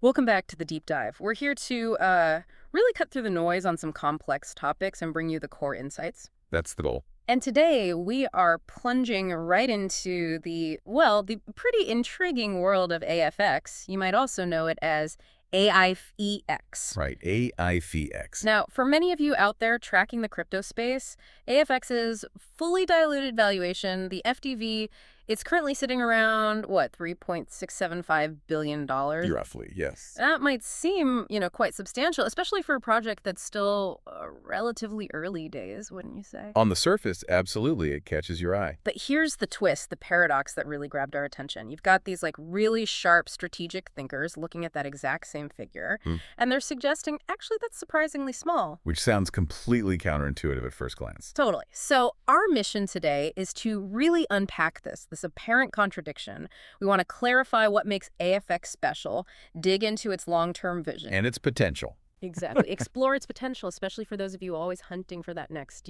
Welcome back to the deep dive. We're here to really cut through the noise on some complex topics and bring you the core insights. That's the goal. And today we are plunging right into the pretty intriguing world of AFX. You might also know it as AIFEX. Right, AIFEX. Now, for many of you out there tracking the crypto space, AFX's fully diluted valuation, the FDV, it's currently sitting around, what, $3.675 billion? Roughly, yes. That might seem, quite substantial, especially for a project that's still relatively early days, wouldn't you say? On the surface, absolutely, it catches your eye. But here's the twist, the paradox that really grabbed our attention. You've got these really sharp strategic thinkers looking at that exact same figure, and they're suggesting, actually, that's surprisingly small. Which sounds completely counterintuitive at first glance. Totally. So our mission today is to really unpack this apparent contradiction. We want to clarify what makes AFX special, dig into its long-term vision. And its potential. Exactly. Explore its potential, especially for those of you always hunting for that next,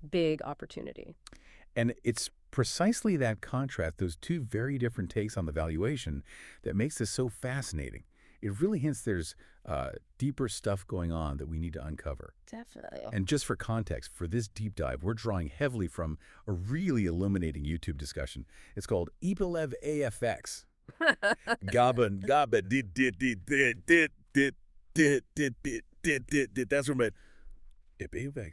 big opportunity. And it's precisely that contrast, those two very different takes on the valuation, that makes this so fascinating. It really hints there's deeper stuff going on that we need to uncover. Definitely. And just for context, for this deep dive, we're drawing heavily from a really illuminating YouTube discussion. It's called Ep11 AFX. Gaba did. That's from it. AFX.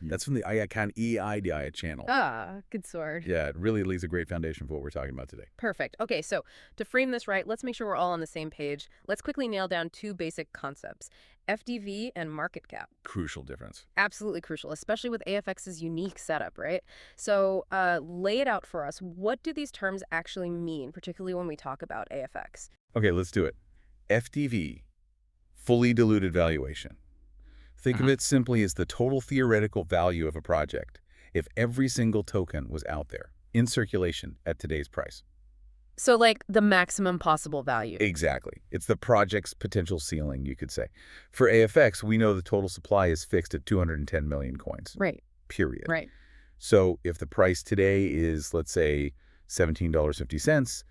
That's from the akin EIDI channel. Ah, good sword. Yeah, it really lays a great foundation for what we're talking about today. Perfect. Okay, so to frame this right, let's make sure we're all on the same page. Let's quickly nail down two basic concepts, FDV and market cap. Crucial difference. Absolutely crucial, especially with AFX's unique setup, right? So lay it out for us. What do these terms actually mean, particularly when we talk about AFX? Okay, let's do it. FDV, fully diluted valuation. Think of it simply as the total theoretical value of a project if every single token was out there, in circulation at today's price. So like the maximum possible value. Exactly. It's the project's potential ceiling, you could say. For AFX, we know the total supply is fixed at 210 million coins. Right. Period. Right. So if the price today is, let's say, $17.50,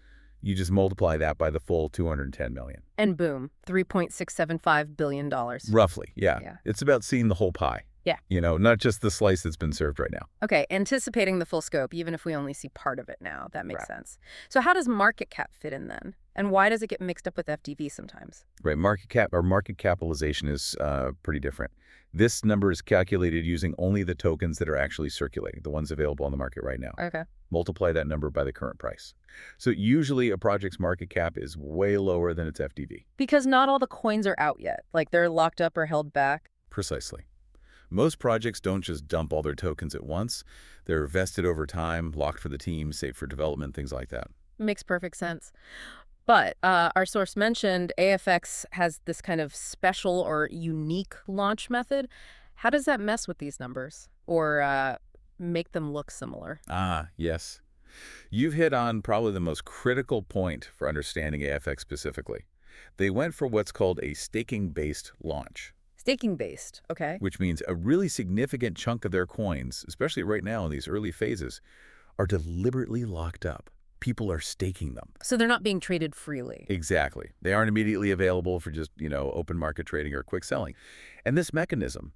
you just multiply that by the full 210 million. And boom, $3.675 billion. Roughly, yeah. It's about seeing the whole pie. Yeah. Not just the slice that's been served right now. Okay, anticipating the full scope, even if we only see part of it now. That makes sense. So how does market cap fit in then? And why does it get mixed up with FDV sometimes? Right, market capitalization is pretty different. This number is calculated using only the tokens that are actually circulating, the ones available on the market right now. Okay. Multiply that number by the current price. So usually a project's market cap is way lower than its FDV. Because not all the coins are out yet. Like they're locked up or held back. Precisely. Most projects don't just dump all their tokens at once. They're vested over time, locked for the team, saved for development, things like that. Makes perfect sense. But our source mentioned AFX has this kind of special or unique launch method. How does that mess with these numbers or make them look similar? Ah, yes. You've hit on probably the most critical point for understanding AFX specifically. They went for what's called a staking-based launch. Staking-based, okay. Which means a really significant chunk of their coins, especially right now in these early phases, are deliberately locked up. People are staking them. So they're not being traded freely. Exactly. They aren't immediately available for just, open market trading or quick selling. And this mechanism,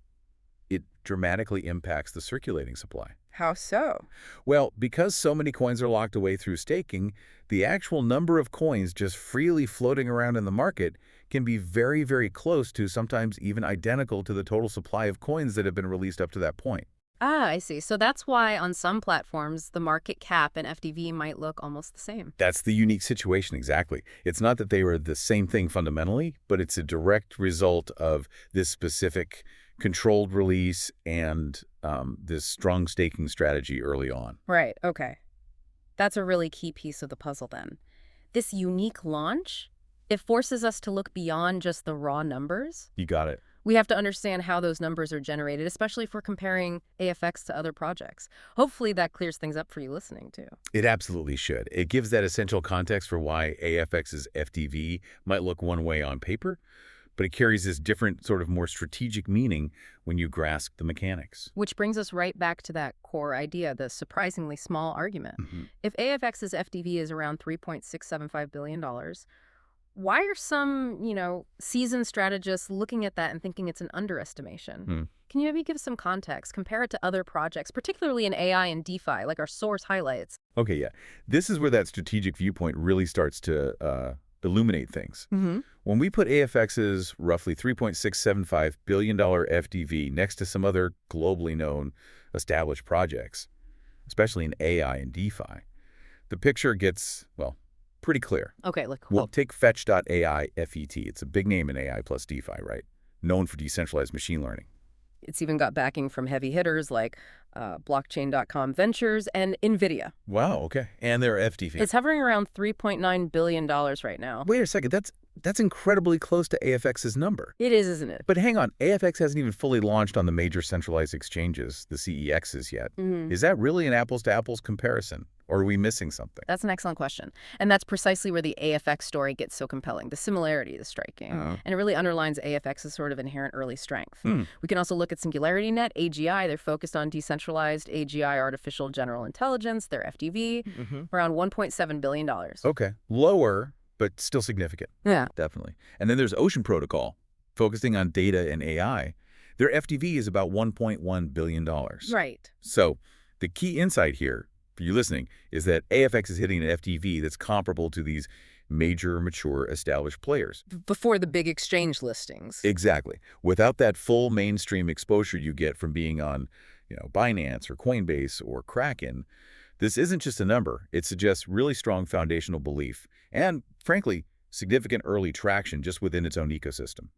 it dramatically impacts the circulating supply. How so? Well, because so many coins are locked away through staking, the actual number of coins just freely floating around in the market can be very, very close to, sometimes even identical to, the total supply of coins that have been released up to that point. Ah, I see. So that's why on some platforms, the market cap and FDV might look almost the same. That's the unique situation, exactly. It's not that they were the same thing fundamentally, but it's a direct result of this specific controlled release and this strong staking strategy early on. Right, okay. That's a really key piece of the puzzle then. This unique launch, it forces us to look beyond just the raw numbers. You got it. We have to understand how those numbers are generated, especially if we're comparing AFX to other projects. Hopefully that clears things up for you listening, too. It absolutely should. It gives that essential context for why AFX's FDV might look one way on paper, but it carries this different sort of more strategic meaning when you grasp the mechanics. Which brings us right back to that core idea, the surprisingly small argument. If AFX's FDV is around $3.675 billion, why are some, seasoned strategists looking at that and thinking it's an underestimation? Can you maybe give some context? Compare it to other projects, particularly in AI and DeFi, like our source highlights. Okay, yeah. This is where that strategic viewpoint really starts to illuminate things. When we put AFX's roughly $3.675 billion FDV next to some other globally known established projects, especially in AI and DeFi, the picture gets, well, pretty clear. Okay, Well, take Fetch.ai-FET. It's a big name in AI plus DeFi, right? Known for decentralized machine learning. It's even got backing from heavy hitters like blockchain.com Ventures and NVIDIA. Wow, okay. And their FDV. It's hovering around $3.9 billion right now. Wait a second, that's incredibly close to AFX's number. It is, isn't it? But hang on, AFX hasn't even fully launched on the major centralized exchanges, the CEXs, yet. Is that really an apples-to-apples comparison? Or are we missing something? That's an excellent question. And that's precisely where the AFX story gets so compelling. The similarity is striking. And it really underlines AFX's sort of inherent early strength. We can also look at SingularityNet, AGI. They're focused on decentralized AGI, artificial general intelligence, their FDV, around $1.7 billion. Okay. Lower, but still significant. Yeah. Definitely. And then there's Ocean Protocol, focusing on data and AI. Their FDV is about $1.1 billion. Right. So the key insight here, for you listening, is that AFX is hitting an FDV that's comparable to these major, mature, established players. Before the big exchange listings. Exactly. Without that full mainstream exposure you get from being on, Binance or Coinbase or Kraken, this isn't just a number. It suggests really strong foundational belief and, frankly, significant early traction just within its own ecosystem.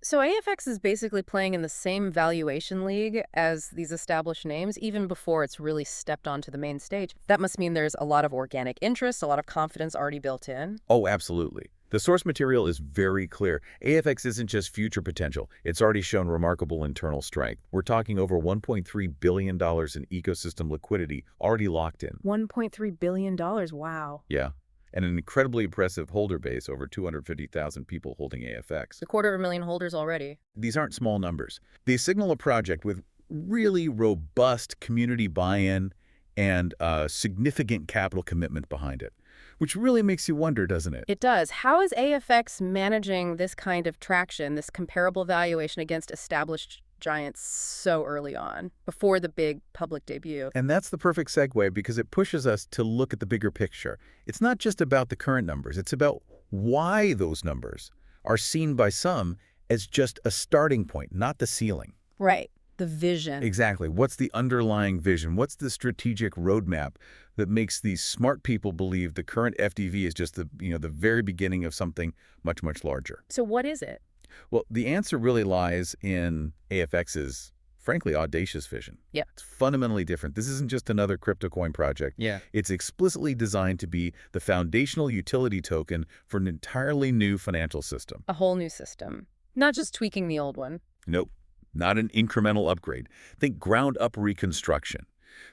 So AFX is basically playing in the same valuation league as these established names, even before it's really stepped onto the main stage. That must mean there's a lot of organic interest, a lot of confidence already built in. Oh, absolutely. The source material is very clear. AFX isn't just future potential. It's already shown remarkable internal strength. We're talking over $1.3 billion in ecosystem liquidity already locked in. $1.3 billion, wow. Yeah. And an incredibly impressive holder base, over 250,000 people holding AFX. 250,000 holders already. These aren't small numbers. They signal a project with really robust community buy-in and significant capital commitment behind it, which really makes you wonder, doesn't it? It does. How is AFX managing this kind of traction, this comparable valuation against established giants so early on, before the big public debut? And that's the perfect segue because it pushes us to look at the bigger picture. It's not just about the current numbers. It's about why those numbers are seen by some as just a starting point, not the ceiling. Right. The vision. Exactly. What's the underlying vision? What's the strategic roadmap that makes these smart people believe the current FDV is just the very beginning of something much, much larger? So what is it? Well, the answer really lies in AFX's, frankly, audacious vision. Yeah. It's fundamentally different. This isn't just another crypto coin project. Yeah. It's explicitly designed to be the foundational utility token for an entirely new financial system. A whole new system. Not just tweaking the old one. Nope. Not an incremental upgrade. Think ground-up reconstruction.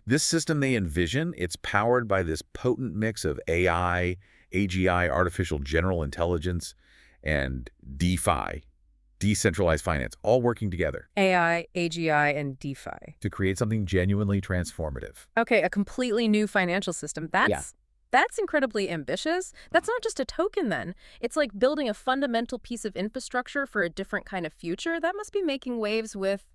This system they envision, it's powered by this potent mix of AI, AGI, artificial general intelligence, and DeFi, decentralized finance, all working together. AI, AGI, and DeFi. To create something genuinely transformative. Okay, a completely new financial system. That's incredibly ambitious. That's not just a token then. It's like building a fundamental piece of infrastructure for a different kind of future. That must be making waves with,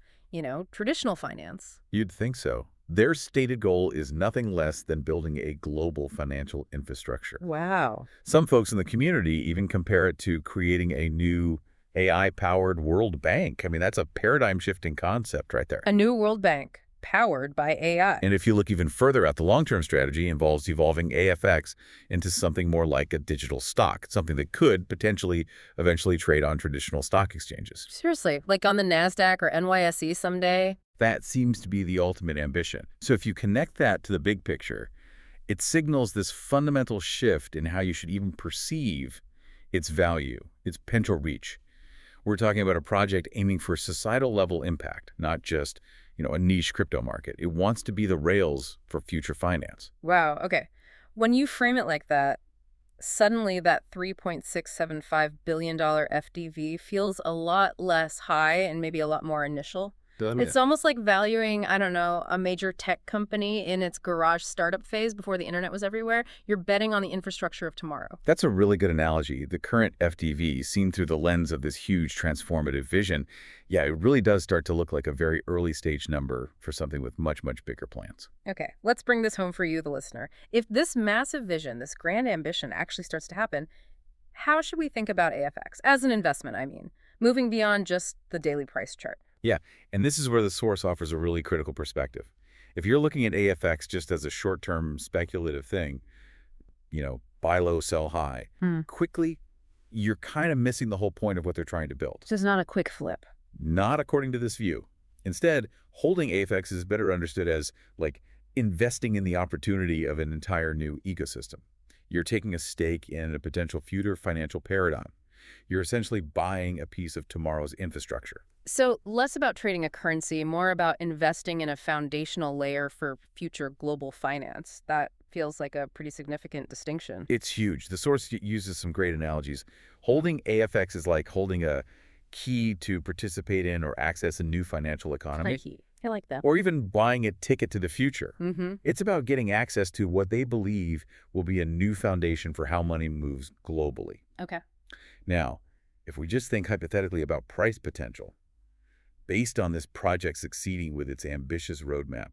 traditional finance. You'd think so. Their stated goal is nothing less than building a global financial infrastructure. Wow. Some folks in the community even compare it to creating a new AI-powered world bank. I mean, that's a paradigm-shifting concept right there. A new world bank powered by AI. And if you look even further out, the long-term strategy involves evolving AFX into something more like a digital stock, something that could potentially eventually trade on traditional stock exchanges. Seriously, like on the NASDAQ or NYSE someday? That seems to be the ultimate ambition. So if you connect that to the big picture, it signals this fundamental shift in how you should even perceive its value, its potential reach. We're talking about a project aiming for societal level impact, not just, a niche crypto market. It wants to be the rails for future finance. Wow, okay. When you frame it like that, Suddenly that $3.675 billion FDV feels a lot less high and maybe a lot more initial. It's almost like valuing, I don't know, a major tech company in its garage startup phase before the internet was everywhere. You're betting on the infrastructure of tomorrow. That's a really good analogy. The current FDV, seen through the lens of this huge transformative vision, yeah, it really does start to look like a very early stage number for something with much, much bigger plans. Okay, let's bring this home for you, the listener. If this massive vision, this grand ambition actually starts to happen, how should we think about AFX? As an investment, I mean, moving beyond just the daily price chart. Yeah, and this is where the source offers a really critical perspective. If you're looking at AFX just as a short-term speculative thing, buy low, sell high, quickly, you're kind of missing the whole point of what they're trying to build. So it's not a quick flip. Not according to this view. Instead, holding AFX is better understood as, like, investing in the opportunity of an entire new ecosystem. You're taking a stake in a potential future financial paradigm. You're essentially buying a piece of tomorrow's infrastructure. So less about trading a currency, more about investing in a foundational layer for future global finance. That feels like a pretty significant distinction. It's huge. The source uses some great analogies. Holding AFX is like holding a key to participate in or access a new financial economy. I like that. Or even buying a ticket to the future. Mm-hmm. It's about getting access to what they believe will be a new foundation for how money moves globally. Okay. Now, if we just think hypothetically about price potential, based on this project succeeding with its ambitious roadmap,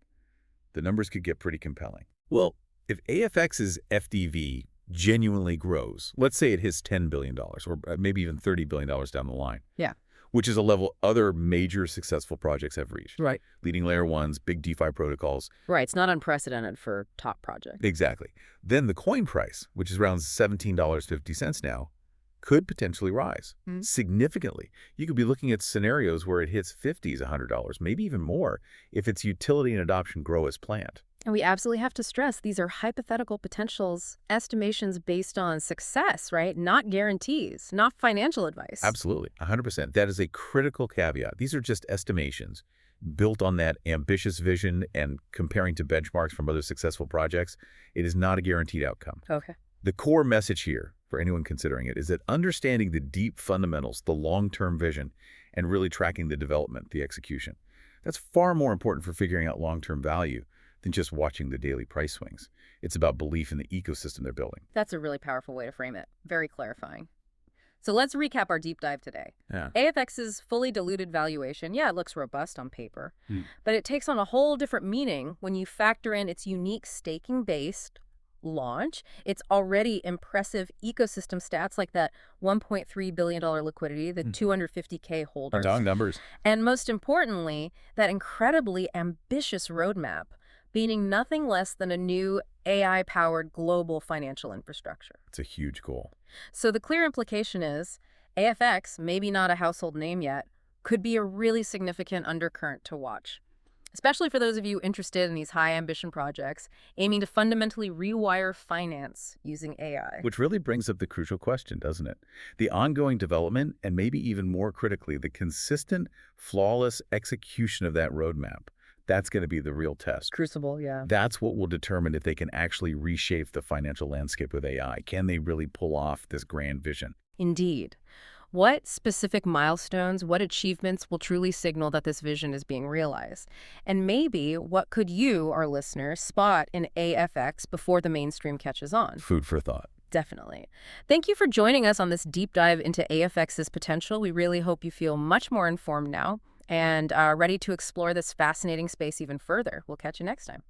the numbers could get pretty compelling. Well, if AFX's FDV genuinely grows, let's say it hits $10 billion or maybe even $30 billion down the line, Yeah. which is a level other major successful projects have reached. Right. Leading layer ones, big DeFi protocols. Right. It's not unprecedented for top projects. Exactly. Then the coin price, which is around $17.50 now, could potentially rise significantly. You could be looking at scenarios where it hits $50s, $100, maybe even more, if its utility and adoption grow as planned. And we absolutely have to stress these are hypothetical potentials, estimations based on success, right? Not guarantees, not financial advice. Absolutely, 100%. That is a critical caveat. These are just estimations built on that ambitious vision and comparing to benchmarks from other successful projects. It is not a guaranteed outcome. Okay. The core message here, for anyone considering it, is that understanding the deep fundamentals, the long-term vision, and really tracking the development, the execution, that's far more important for figuring out long-term value than just watching the daily price swings. It's about belief in the ecosystem they're building. That's a really powerful way to frame it. Very clarifying. So let's recap our deep dive today. Yeah. AFX's fully diluted valuation, yeah, it looks robust on paper, but it takes on a whole different meaning when you factor in its unique staking-based launch, its already impressive ecosystem stats like that $1.3 billion liquidity, the 250K holders. Numbers. And most importantly, that incredibly ambitious roadmap, meaning nothing less than a new AI-powered global financial infrastructure. It's a huge goal. So the clear implication is AFX, maybe not a household name yet, could be a really significant undercurrent to watch, especially for those of you interested in these high ambition projects aiming to fundamentally rewire finance using AI. Which really brings up the crucial question, doesn't it? The ongoing development, and maybe even more critically, the consistent, flawless execution of that roadmap. That's going to be the real test. Crucible, yeah. That's what will determine if they can actually reshape the financial landscape with AI. Can they really pull off this grand vision? Indeed. What specific milestones, what achievements will truly signal that this vision is being realized? And maybe what could you, our listener, spot in AFX before the mainstream catches on? Food for thought. Definitely. Thank you for joining us on this deep dive into AFX's potential. We really hope you feel much more informed now and are ready to explore this fascinating space even further. We'll catch you next time.